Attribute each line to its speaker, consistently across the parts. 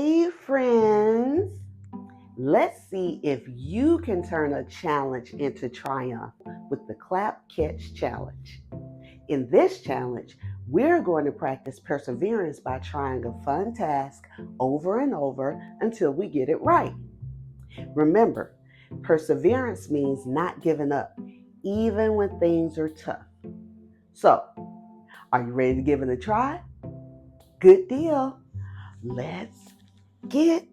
Speaker 1: Hey friends, let's see if you can turn a challenge into triumph with the Clap Catch Challenge. In this challenge, we're going to practice perseverance by trying a fun task over and over until we get it right. Remember, perseverance means not giving up, even when things are tough. So, are you ready to give it a try? Good deal. Let's get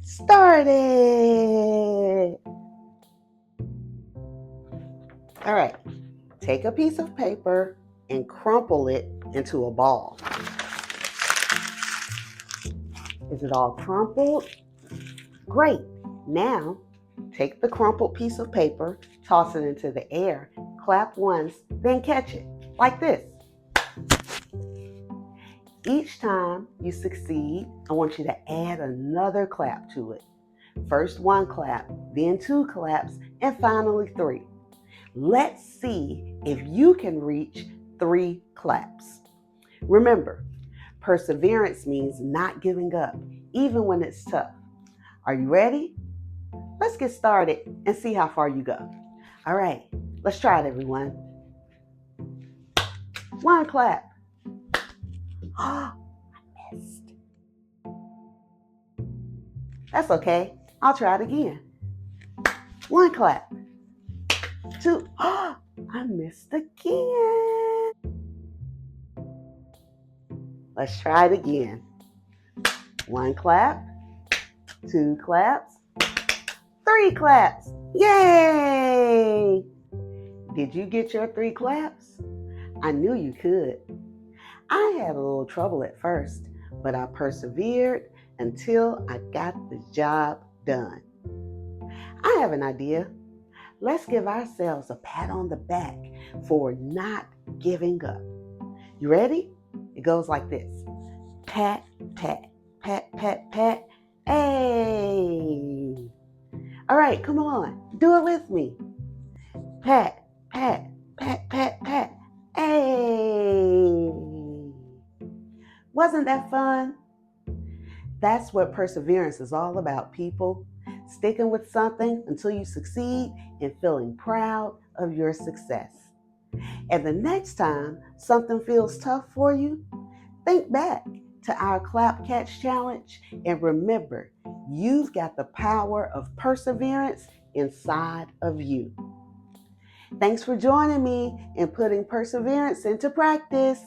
Speaker 1: started. All right, take a piece of paper and crumple it into a ball. Is it all crumpled? Great. Now, take the crumpled piece of paper, toss it into the air, clap once, then catch it, like this. Each time you succeed, I want you to add another clap to it. First one clap, then two claps, and finally three. Let's see if you can reach 3 claps. Remember, perseverance means not giving up, even when it's tough. Are you ready? Let's get started and see how far you go. All right, let's try it, everyone. 1 clap. Oh, I missed. That's okay. I'll try it again. 1 clap. 2. Oh, I missed again. Let's try it again. 1 clap, 2 claps, 3 claps. Yay! Did you get your 3 claps? I knew you could. I had a little trouble at first, but I persevered until I got the job done. I have an idea. Let's give ourselves a pat on the back for not giving up. You ready? It goes like this. Pat, pat, pat, pat, pat. Hey! All right, come on. Do it with me. Pat, pat, pat, pat, pat. Hey! Wasn't that fun? That's what perseverance is all about, people. Sticking with something until you succeed and feeling proud of your success. And the next time something feels tough for you, think back to our Clap Catch Challenge and remember, you've got the power of perseverance inside of you. Thanks for joining me in putting perseverance into practice.